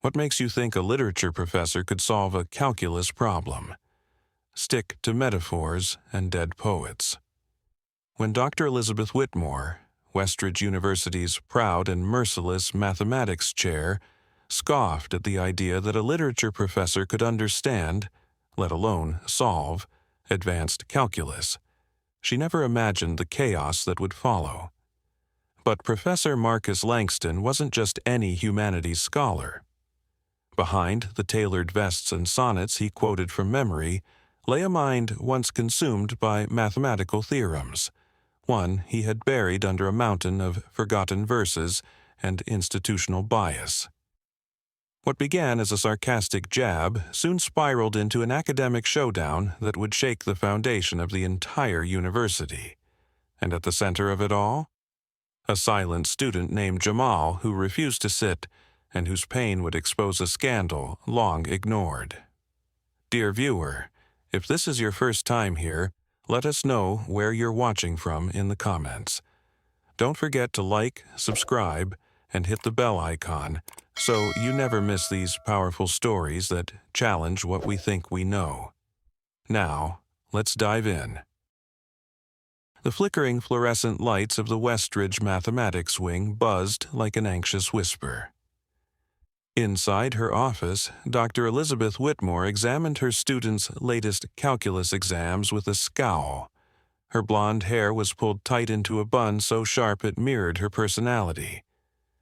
What makes you think a literature professor could solve a calculus problem? Stick to metaphors and dead poets. When Dr. Elizabeth Whitmore, Westridge University's proud and merciless mathematics chair, scoffed at the idea that a literature professor could understand, let alone solve, advanced calculus, she never imagined the chaos that would follow. But Professor Marcus Langston wasn't just any humanities scholar. Behind the tailored vests and sonnets he quoted from memory lay a mind once consumed by mathematical theorems, one he had buried under a mountain of forgotten verses and institutional bias. What began as a sarcastic jab soon spiraled into an academic showdown that would shake the foundation of the entire university. And at the center of it all, a silent student named Jamal who refused to sit and whose pain would expose a scandal long ignored. Dear viewer, if this is your first time here, let us know where you're watching from in the comments. Don't forget to like, subscribe, and hit the bell icon so you never miss these powerful stories that challenge what we think we know. Now, let's dive in. The flickering fluorescent lights of the Westridge mathematics wing buzzed like an anxious whisper. Inside her office, Dr. Elizabeth Whitmore examined her students' latest calculus exams with a scowl. Her blonde hair was pulled tight into a bun so sharp it mirrored her personality.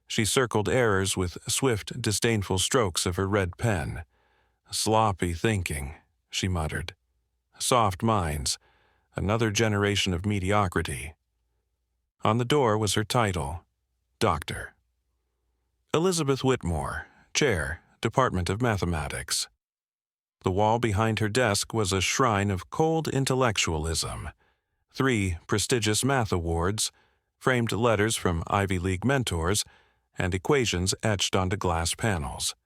She circled errors with swift, disdainful strokes of her red pen. "Sloppy thinking," she muttered. "Soft minds. Another generation of mediocrity." On the door was her title, Doctor. Elizabeth Whitmore, Chair, Department of Mathematics. The wall behind her desk was a shrine of cold intellectualism. 3 prestigious math awards, framed letters from Ivy League mentors, and equations etched onto glass panels.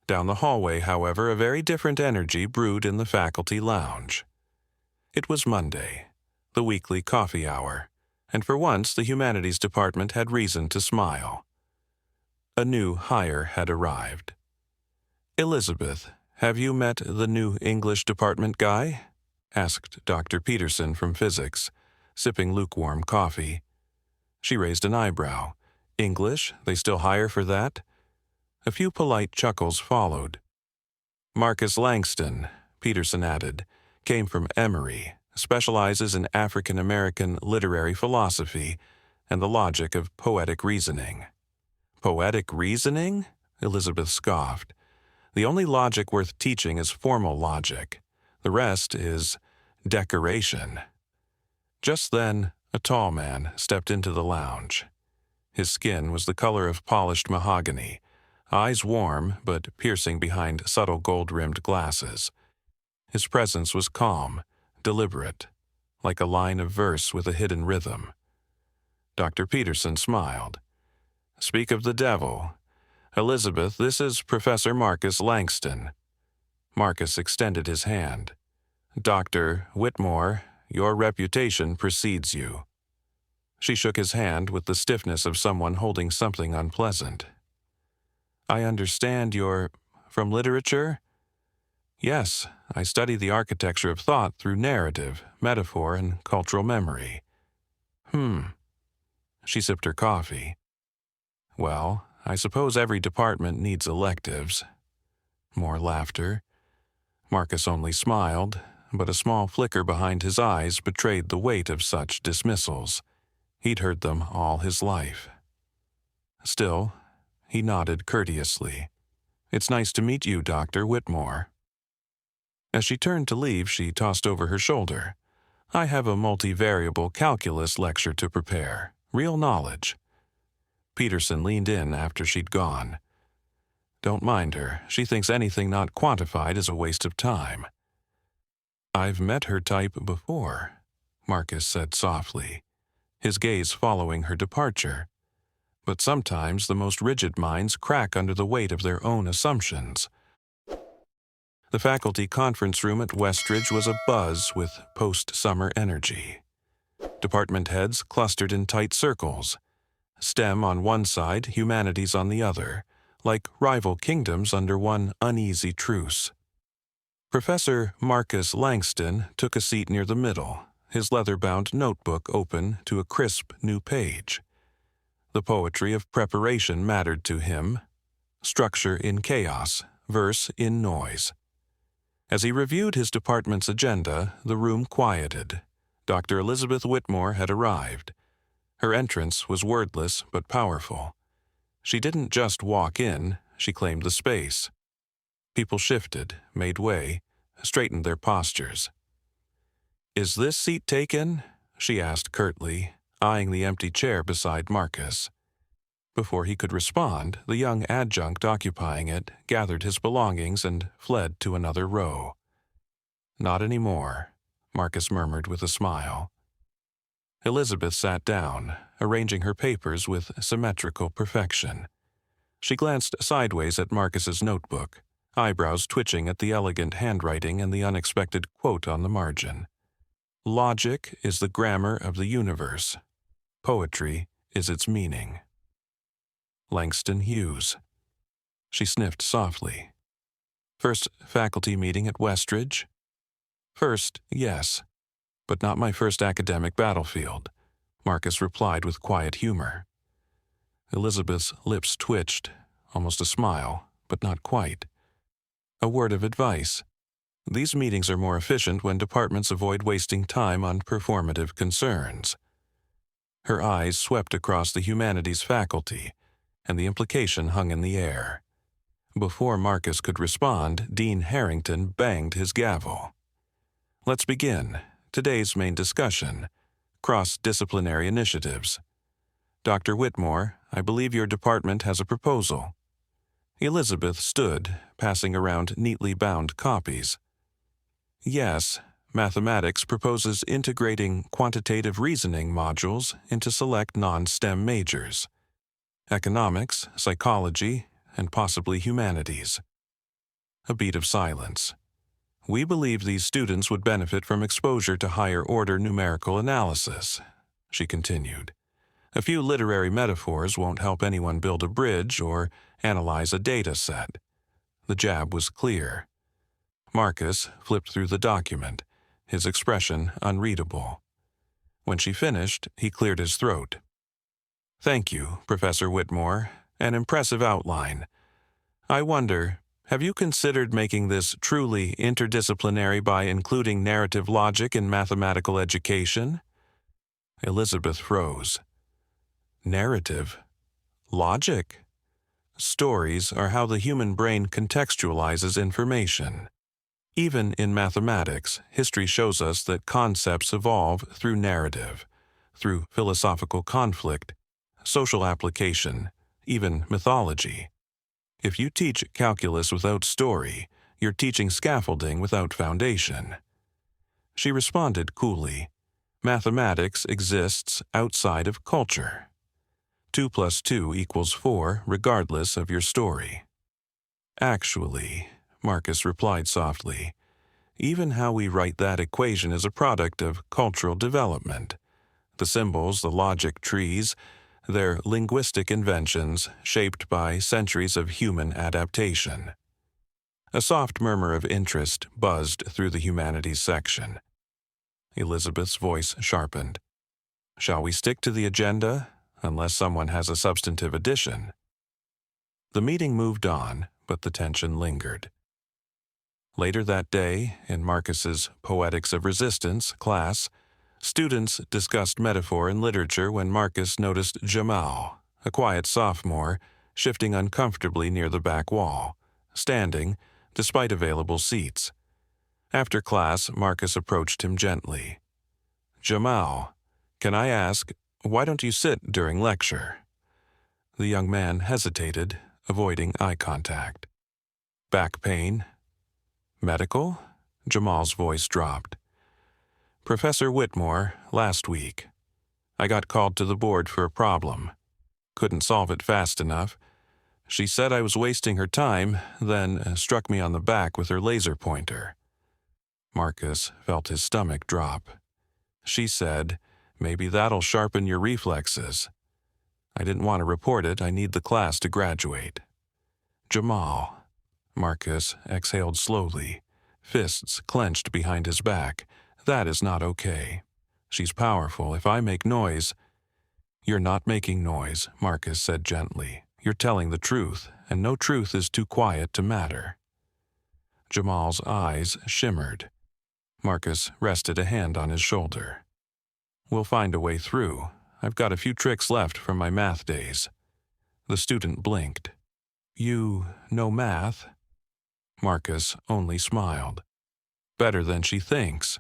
Down the hallway, however, a very different energy brewed in the faculty lounge. It was Monday, the weekly coffee hour, and for once the humanities department had reason to smile. A new hire had arrived. "Elizabeth, have you met the new English department guy?" asked Dr. Peterson from physics, sipping lukewarm coffee. She raised an eyebrow. "English? They still hire for that?" A few polite chuckles followed. "Marcus Langston," Peterson added, "came from Emory, specializes in African American literary philosophy and the logic of poetic reasoning." "Poetic reasoning?" Elizabeth scoffed. "The only logic worth teaching is formal logic. The rest is decoration." Just then, a tall man stepped into the lounge. His skin was the color of polished mahogany, eyes warm but piercing behind subtle gold-rimmed glasses. His presence was calm, deliberate, like a line of verse with a hidden rhythm. Dr. Peterson smiled. "Speak of the devil. Elizabeth, this is Professor Marcus Langston." Marcus extended his hand. "Dr. Whitmore, your reputation precedes you." She shook his hand with the stiffness of someone holding something unpleasant. "I understand you're from literature?" "Yes, I study the architecture of thought through narrative, metaphor, and cultural memory." She sipped her coffee. "Well, I suppose every department needs electives." More laughter. Marcus only smiled, but a small flicker behind his eyes betrayed the weight of such dismissals. He'd heard them all his life. Still, he nodded courteously. "It's nice to meet you, Dr. Whitmore." As she turned to leave, she tossed over her shoulder. "I have a multivariable calculus lecture to prepare. Real knowledge." Peterson leaned in after she'd gone. "Don't mind her. She thinks anything not quantified is a waste of time." "I've met her type before," Marcus said softly, his gaze following her departure. "But sometimes the most rigid minds crack under the weight of their own assumptions." The faculty conference room at Westridge was abuzz with post-summer energy. Department heads clustered in tight circles, STEM on one side, humanities on the other, like rival kingdoms under one uneasy truce. Professor Marcus Langston took a seat near the middle, his leather-bound notebook open to a crisp new page. The poetry of preparation mattered to him, structure in chaos, verse in noise. As he reviewed his department's agenda, the room quieted. Dr. Elizabeth Whitmore had arrived. Her entrance was wordless but powerful. She didn't just walk in, she claimed the space. People shifted, made way, straightened their postures. "Is this seat taken?" she asked curtly, eyeing the empty chair beside Marcus. Before he could respond, the young adjunct occupying it gathered his belongings and fled to another row. "Not anymore," Marcus murmured with a smile. Elizabeth sat down, arranging her papers with symmetrical perfection. She glanced sideways at Marcus's notebook, eyebrows twitching at the elegant handwriting and the unexpected quote on the margin. "Logic is the grammar of the universe. Poetry is its meaning." Langston Hughes. She sniffed softly. "First faculty meeting at Westridge?" "First, yes, but not my first academic battlefield," Marcus replied with quiet humor. Elizabeth's lips twitched, almost a smile, but not quite. "A word of advice. These meetings are more efficient when departments avoid wasting time on performative concerns." Her eyes swept across the humanities faculty, and the implication hung in the air. Before Marcus could respond, Dean Harrington banged his gavel. "Let's begin. Today's main discussion. Cross-disciplinary initiatives. Dr. Whitmore, I believe your department has a proposal." Elizabeth stood, passing around neatly bound copies. "Yes, mathematics proposes integrating quantitative reasoning modules into select non-STEM majors. Economics, psychology, and possibly humanities." A beat of silence. "We believe these students would benefit from exposure to higher-order numerical analysis," she continued. "A few literary metaphors won't help anyone build a bridge or analyze a data set." The jab was clear. Marcus flipped through the document, his expression unreadable. When she finished, he cleared his throat. "Thank you, Professor Whitmore. An impressive outline. I wonder, have you considered making this truly interdisciplinary by including narrative logic in mathematical education?" Elizabeth froze. "Narrative? Logic? Stories are how the human brain contextualizes information. Even in mathematics, history shows us that concepts evolve through narrative, through philosophical conflict, social application, even mythology. If you teach calculus without story, you're teaching scaffolding without foundation." She responded coolly. "Mathematics exists outside of culture. 2 + 2 = 4 regardless of your story." "Actually," Marcus replied softly, "even how we write that equation is a product of cultural development. The symbols, the logic trees, they're linguistic inventions shaped by centuries of human adaptation." A soft murmur of interest buzzed through the humanities section. Elizabeth's voice sharpened. "Shall we stick to the agenda, unless someone has a substantive addition?" The meeting moved on, but the tension lingered. Later that day, in Marcus's Poetics of Resistance class, students discussed metaphor and literature when Marcus noticed Jamal, a quiet sophomore, shifting uncomfortably near the back wall, standing, despite available seats. After class, Marcus approached him gently. "Jamal, can I ask, why don't you sit during lecture?" The young man hesitated, avoiding eye contact. "Back pain? Medical?" Jamal's voice dropped. "Professor Whitmore, last week. I got called to the board for a problem. Couldn't solve it fast enough. She said I was wasting her time, then struck me on the back with her laser pointer." Marcus felt his stomach drop. "She said, maybe that'll sharpen your reflexes. I didn't want to report it. I need the class to graduate." Jamal. Marcus exhaled slowly, fists clenched behind his back. That is not okay. She's powerful. If I make noise— You're not making noise, Marcus said gently. You're telling the truth, and no truth is too quiet to matter. Jamal's eyes shimmered. Marcus rested a hand on his shoulder. We'll find a way through. I've got a few tricks left from my math days. The student blinked. You know math? Marcus only smiled. Better than she thinks.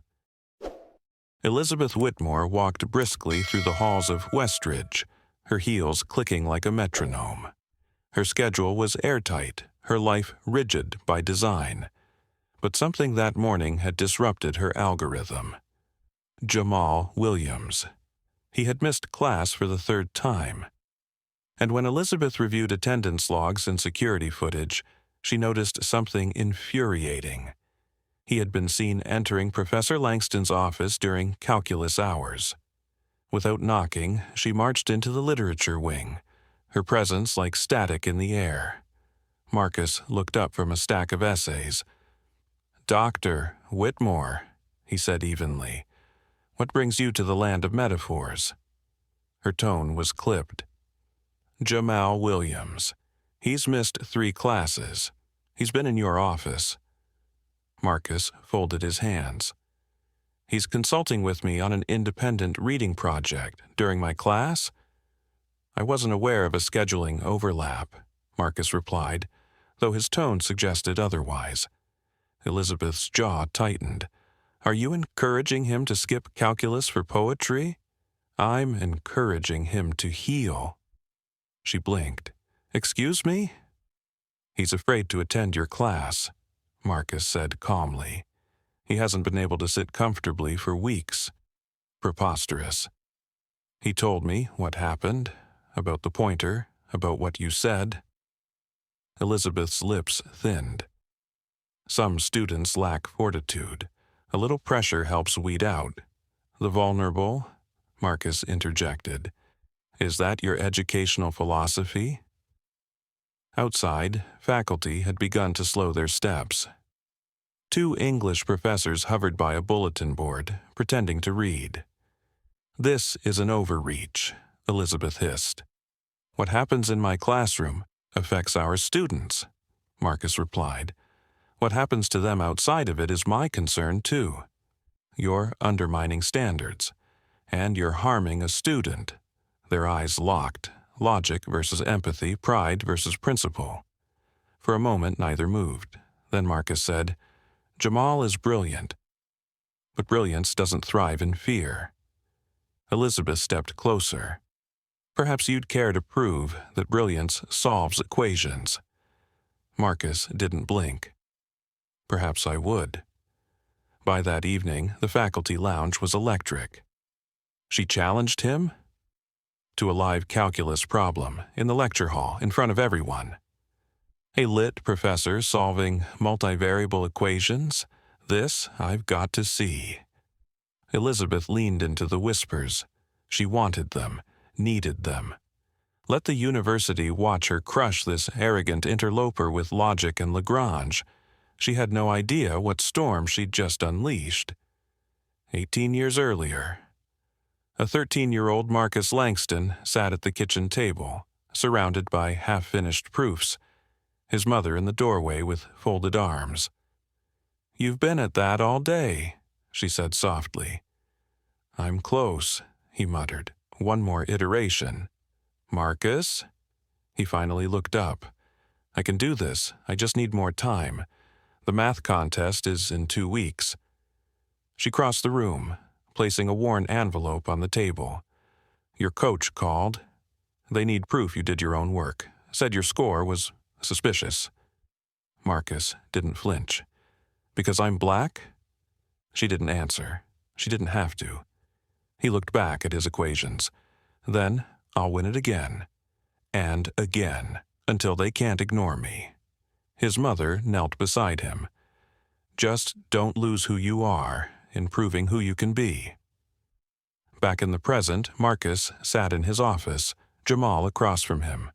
Elizabeth Whitmore walked briskly through the halls of Westridge, her heels clicking like a metronome. Her schedule was airtight, her life rigid by design. But something that morning had disrupted her algorithm. Jamal Williams. He had missed class for the third time. And when Elizabeth reviewed attendance logs and security footage, she noticed something infuriating. He had been seen entering Professor Langston's office during calculus hours. Without knocking, she marched into the literature wing, her presence like static in the air. Marcus looked up from a stack of essays. "Dr. Whitmore," he said evenly, "what brings you to the land of metaphors?" Her tone was clipped. "Jamal Williams. He's missed 3 classes. He's been in your office." Marcus folded his hands. "He's consulting with me on an independent reading project during my class?" "I wasn't aware of a scheduling overlap," Marcus replied, though his tone suggested otherwise. Elizabeth's jaw tightened. "Are you encouraging him to skip calculus for poetry?" "I'm encouraging him to heal." She blinked. "Excuse me?" "He's afraid to attend your class," Marcus said calmly. "He hasn't been able to sit comfortably for weeks." Preposterous. "He told me what happened, about the pointer, about what you said." Elizabeth's lips thinned. "Some students lack fortitude. A little pressure helps weed out the vulnerable," Marcus interjected. "Is that your educational philosophy?" Outside, faculty had begun to slow their steps. 2 English professors hovered by a bulletin board, pretending to read. "This is an overreach," Elizabeth hissed. "What happens in my classroom affects our students," Marcus replied. "What happens to them outside of it is my concern, too. You're undermining standards, and you're harming a student." Their eyes locked. Logic versus empathy, pride versus principle. For a moment, neither moved. Then Marcus said, "Jamal is brilliant, but brilliance doesn't thrive in fear." Elizabeth stepped closer. "Perhaps you'd care to prove that brilliance solves equations." Marcus didn't blink. "Perhaps I would." By that evening, the faculty lounge was electric. She challenged him to a live calculus problem in the lecture hall in front of everyone. A lit professor solving multivariable equations? This I've got to see. Elizabeth leaned into the whispers. She wanted them, needed them. Let the university watch her crush this arrogant interloper with logic and Lagrange. She had no idea what storm she'd just unleashed. 18 years earlier, a 13-year-old Marcus Langston sat at the kitchen table, surrounded by half-finished proofs, his mother in the doorway with folded arms. "You've been at that all day," she said softly. "I'm close," he muttered. "One more iteration." "Marcus?" He finally looked up. "I can do this. I just need more time. The math contest is in 2 weeks." She crossed the room, placing a worn envelope on the table. "Your coach called. They need proof you did your own work. Said your score was suspicious." Marcus didn't flinch. "Because I'm black?" She didn't answer. She didn't have to. He looked back at his equations. "Then I'll win it again. And again, until they can't ignore me." His mother knelt beside him. "Just don't lose who you are in proving who you can be." Back in the present, Marcus sat in his office, Jamal across from him.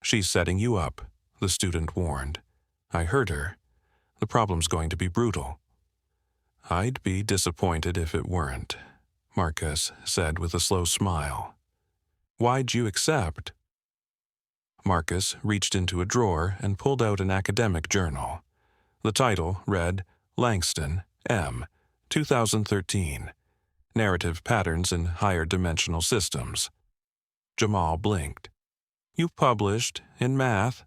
"She's setting you up. the student warned. "I heard her. The problem's going to be brutal." "I'd be disappointed if it weren't," Marcus said with a slow smile. "Why'd you accept?" Marcus reached into a drawer and pulled out an academic journal. The title read, Langston, M., 2013, Narrative Patterns in Higher Dimensional Systems. Jamal blinked. "You published in math?"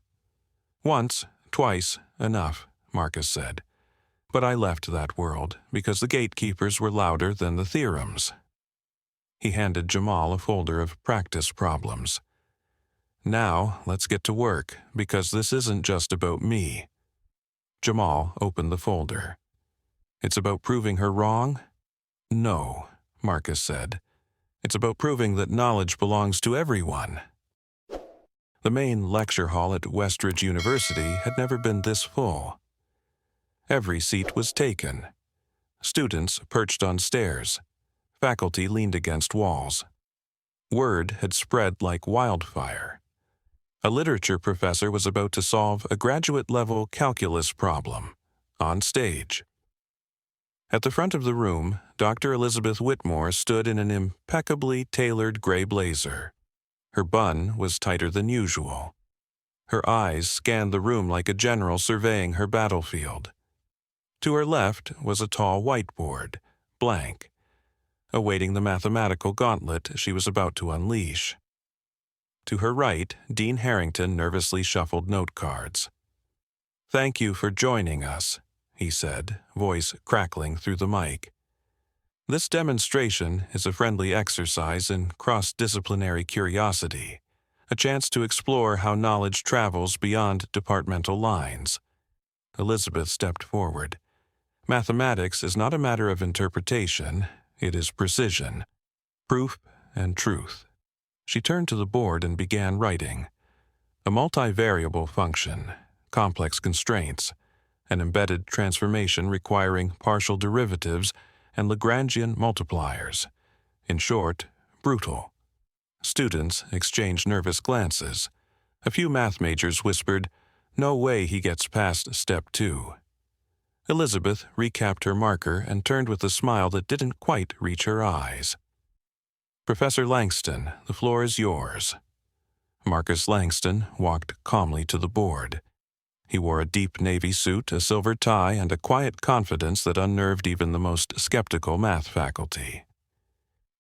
"Once, twice, enough," Marcus said. "But I left that world because the gatekeepers were louder than the theorems." He handed Jamal a folder of practice problems. "Now, let's get to work, because this isn't just about me." Jamal opened the folder. "It's about proving her wrong?" "No," Marcus said. "It's about proving that knowledge belongs to everyone." The main lecture hall at Westridge University had never been this full. Every seat was taken. Students perched on stairs. Faculty leaned against walls. Word had spread like wildfire. A literature professor was about to solve a graduate-level calculus problem, on stage. At the front of the room, Dr. Elizabeth Whitmore stood in an impeccably tailored gray blazer. Her bun was tighter than usual. Her eyes scanned the room like a general surveying her battlefield. To her left was a tall whiteboard, blank, awaiting the mathematical gauntlet she was about to unleash. To her right, Dean Harrington nervously shuffled note cards. "Thank you for joining us," he said, voice crackling through the mic. "This demonstration is a friendly exercise in cross-disciplinary curiosity, a chance to explore how knowledge travels beyond departmental lines." Elizabeth stepped forward. "Mathematics is not a matter of interpretation, it is precision, proof, and truth." She turned to the board and began writing. A multivariable function, complex constraints, an embedded transformation requiring partial derivatives and Lagrangian multipliers. In short, brutal. Students exchanged nervous glances. A few math majors whispered, "No way he gets past step 2. Elizabeth recapped her marker and turned with a smile that didn't quite reach her eyes. "Professor Langston, the floor is yours." Marcus Langston walked calmly to the board. He wore a deep navy suit, a silver tie, and a quiet confidence that unnerved even the most skeptical math faculty.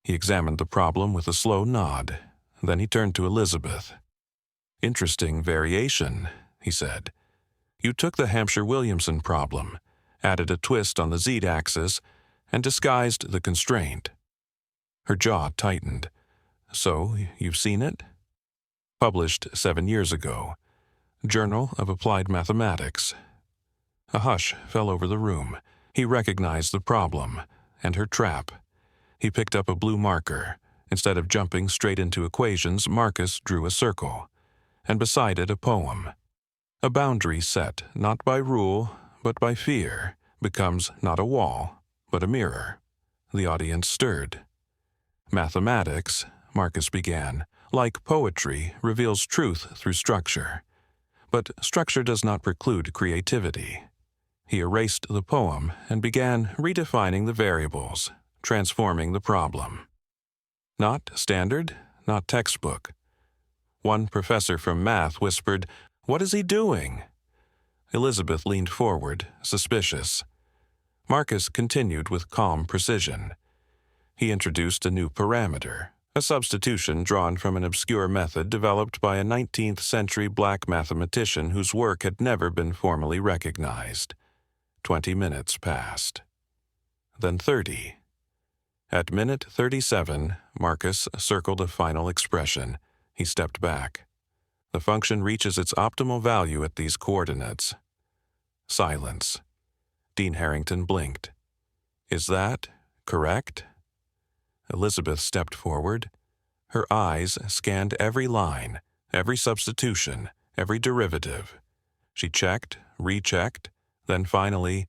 He examined the problem with a slow nod. Then he turned to Elizabeth. "Interesting variation," he said. "You took the Hampshire-Williamson problem, added a twist on the z-axis, and disguised the constraint." Her jaw tightened. "So, you've seen it?" "Published 7 years ago. Journal of Applied Mathematics." A hush fell over the room. He recognized the problem, and her trap. He picked up a blue marker. Instead of jumping straight into equations, Marcus drew a circle, and beside it a poem. "A boundary set, not by rule, but by fear, becomes not a wall, but a mirror." The audience stirred. "Mathematics," Marcus began, "like poetry, reveals truth through structure. But structure does not preclude creativity." He erased the poem and began redefining the variables, transforming the problem. Not standard, not textbook. One professor from math whispered, "What is he doing?" Elizabeth leaned forward, suspicious. Marcus continued with calm precision. He introduced a new parameter, a substitution drawn from an obscure method developed by a 19th century black mathematician whose work had never been formally recognized. 20 minutes passed. Then 30. At minute 37, Marcus circled a final expression. He stepped back. "The function reaches its optimal value at these coordinates." Silence. Dean Harrington blinked. "Is that correct?" Elizabeth stepped forward. Her eyes scanned every line, every substitution, every derivative. She checked, rechecked, then finally,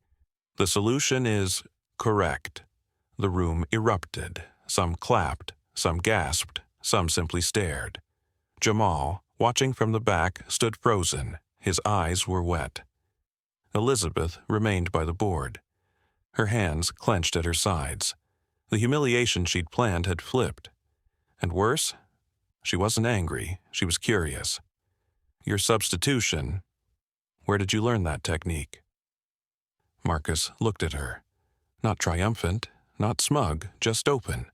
"The solution is correct." The room erupted. Some clapped, some gasped, some simply stared. Jamal, watching from the back, stood frozen, His eyes were wet. Elizabeth remained by the board. Her hands clenched at her sides. The humiliation she'd planned had flipped. And worse, she wasn't angry, she was curious. Your substitution, where did you learn that technique? Marcus looked at her. Not triumphant, not smug, just open.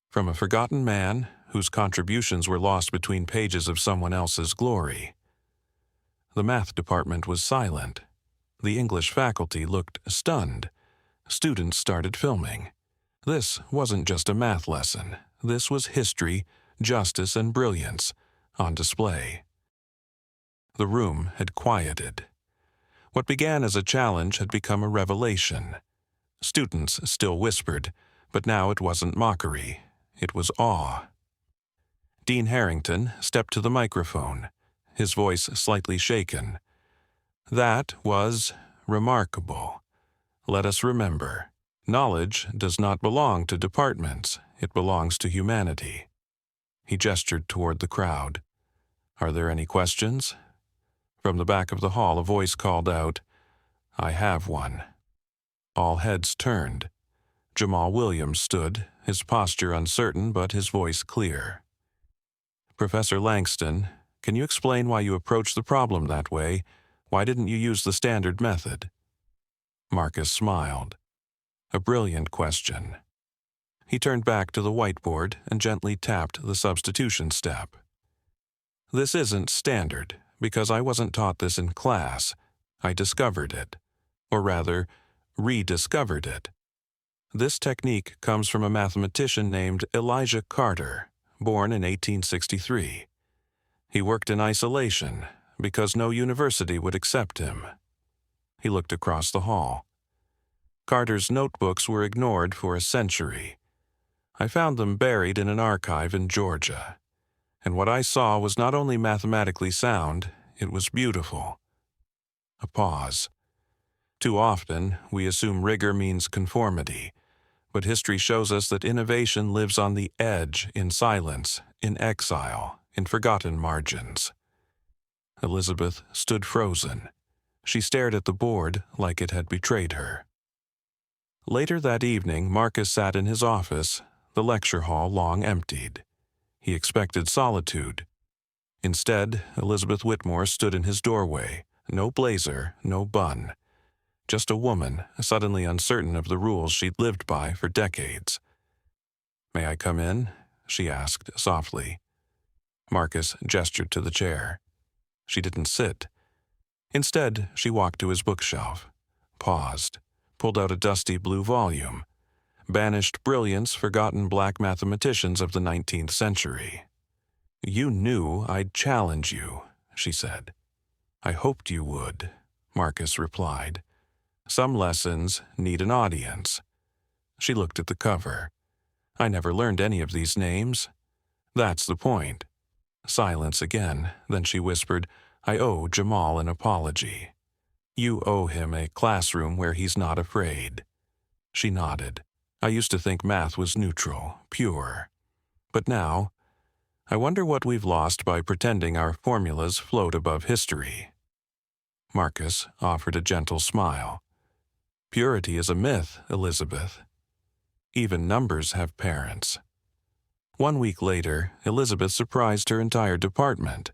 From a forgotten man whose contributions were lost between pages of someone else's glory. The math department was silent. The English faculty looked stunned. Students started filming. This wasn't just a math lesson. This was history, justice, and brilliance on display. The room had quieted. What began as a challenge had become a revelation. Students still whispered, but now it wasn't mockery. It was awe. Dean Harrington stepped to the microphone, his voice slightly shaken. That was remarkable. Let us remember, knowledge does not belong to departments. It belongs to humanity. He gestured toward the crowd. Are there any questions? From the back of the hall, a voice called out, I have one. All heads turned. Jamal Williams stood, his posture uncertain but his voice clear. Professor Langston, can you explain why you approached the problem that way? Why didn't you use the standard method? Marcus smiled. A brilliant question. He turned back to the whiteboard and gently tapped the substitution step. This isn't standard, because I wasn't taught this in class. I discovered it. Or rather, rediscovered it. This technique comes from a mathematician named Elijah Carter, born in 1863. He worked in isolation because no university would accept him. He looked across the hall. Carter's notebooks were ignored for a century. I found them buried in an archive in Georgia. And what I saw was not only mathematically sound, it was beautiful. A pause. Too often, we assume rigor means conformity, but history shows us that innovation lives on the edge, in silence, in exile, in forgotten margins. Elizabeth stood frozen. She stared at the board like it had betrayed her. Later that evening, Marcus sat in his office, the lecture hall long emptied. He expected solitude. Instead, Elizabeth Whitmore stood in his doorway, no blazer, no bun. Just a woman, suddenly uncertain of the rules she'd lived by for decades. May I come in? She asked softly. Marcus gestured to the chair. She didn't sit. Instead, she walked to his bookshelf, paused, pulled out a dusty blue volume. Banished brilliance, forgotten black mathematicians of the 19th century. You knew I'd challenge you, she said. I hoped you would, Marcus replied. Some lessons need an audience. She looked at the cover. I never learned any of these names. That's the point. Silence again, then she whispered, I owe Jamal an apology. You owe him a classroom where he's not afraid. She nodded. I used to think math was neutral, pure. But now, I wonder what we've lost by pretending our formulas float above history. Marcus offered a gentle smile. Purity is a myth, Elizabeth. Even numbers have parents. 1 week later, Elizabeth surprised her entire department.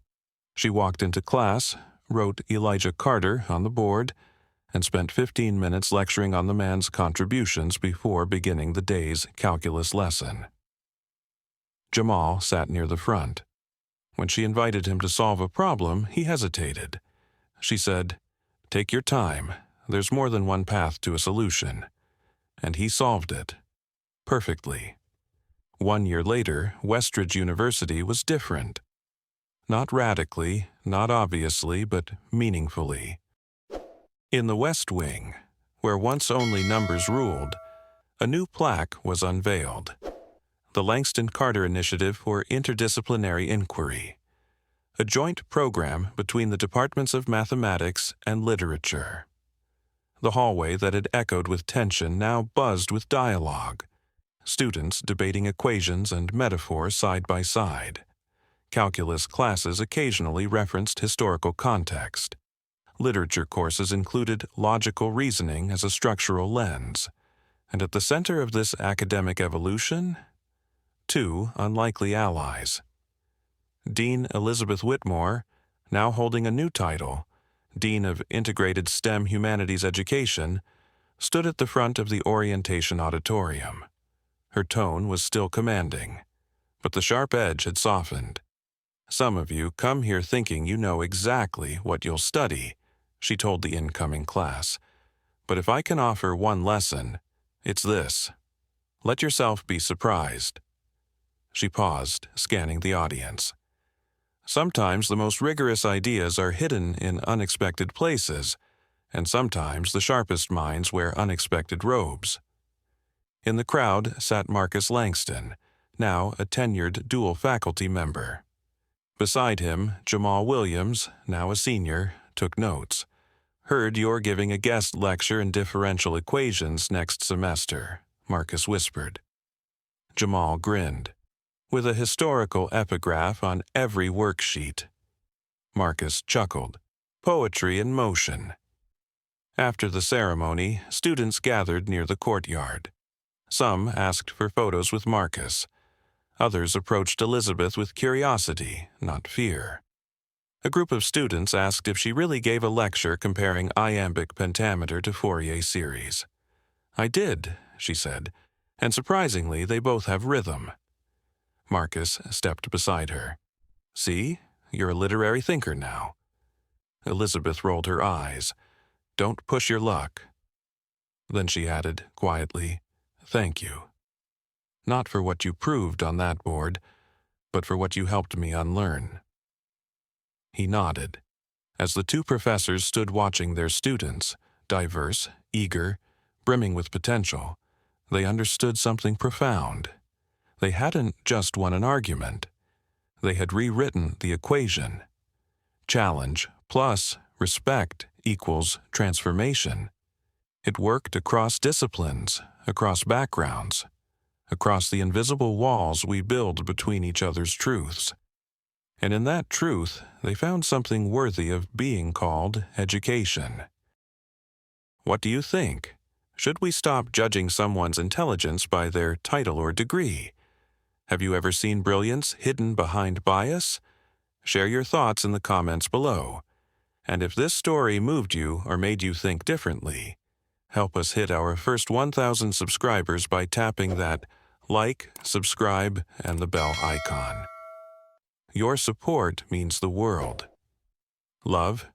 She walked into class, wrote Elijah Carter on the board, and spent 15 minutes lecturing on the man's contributions before beginning the day's calculus lesson. Jamal sat near the front. When she invited him to solve a problem, he hesitated. She said, Take your time. There's more than one path to a solution. And he solved it. Perfectly. 1 year later, Westridge University was different. Not radically, not obviously, but meaningfully. In the West Wing, where once only numbers ruled, a new plaque was unveiled. The Langston Carter Initiative for Interdisciplinary Inquiry, a joint program between the departments of mathematics and literature. The hallway that had echoed with tension now buzzed with dialogue, students debating equations and metaphors side by side, Calculus classes occasionally referenced historical context. Literature courses included logical reasoning as a structural lens. And at the center of this academic evolution, two unlikely allies. Dean Elizabeth Whitmore, now holding a new title, Dean of Integrated STEM Humanities Education, stood at the front of the orientation auditorium. Her tone was still commanding, but the sharp edge had softened. "Some of you come here thinking you know exactly what you'll study," she told the incoming class. "But if I can offer one lesson, it's this. Let yourself be surprised." She paused, scanning the audience. Sometimes the most rigorous ideas are hidden in unexpected places, and sometimes the sharpest minds wear unexpected robes. In the crowd sat Marcus Langston, now a tenured dual faculty member. Beside him, Jamal Williams, now a senior, took notes. "Heard you're giving a guest lecture in differential equations next semester," Marcus whispered. Jamal grinned, "with a historical epigraph on every worksheet." Marcus chuckled, "Poetry in motion." After the ceremony, students gathered near the courtyard. Some asked for photos with Marcus. Others approached Elizabeth with curiosity, not fear. A group of students asked if she really gave a lecture comparing iambic pentameter to Fourier series. "I did," she said, "and surprisingly, they both have rhythm." Marcus stepped beside her. "See, you're a literary thinker now." Elizabeth rolled her eyes. "Don't push your luck." Then she added, quietly, "Thank you. Not for what you proved on that board, but for what you helped me unlearn." He nodded. As the two professors stood watching their students, diverse, eager, brimming with potential, they understood something profound. They hadn't just won an argument. They had rewritten the equation. Challenge plus respect equals transformation. It worked across disciplines, across backgrounds, across the invisible walls we build between each other's truths. And in that truth, they found something worthy of being called education. What do you think? Should we stop judging someone's intelligence by their title or degree? Have you ever seen brilliance hidden behind bias? Share your thoughts in the comments below. And if this story moved you or made you think differently, help us hit our first 1,000 subscribers by tapping that like, subscribe, and the bell icon. Your support means the world. Love,